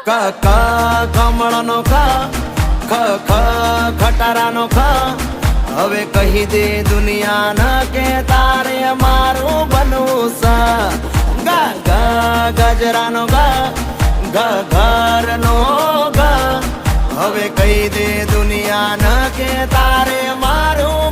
ક ક કમળનો ખ ખ ખ ખટારાનો ખ હવે કહી દે દુનિયાને કે તારે મારું બનવું સ ગ ગ ગજરાનો ગ ગ ઘરનો ગ હવે કહી દે દુનિયાને કે તારે મારું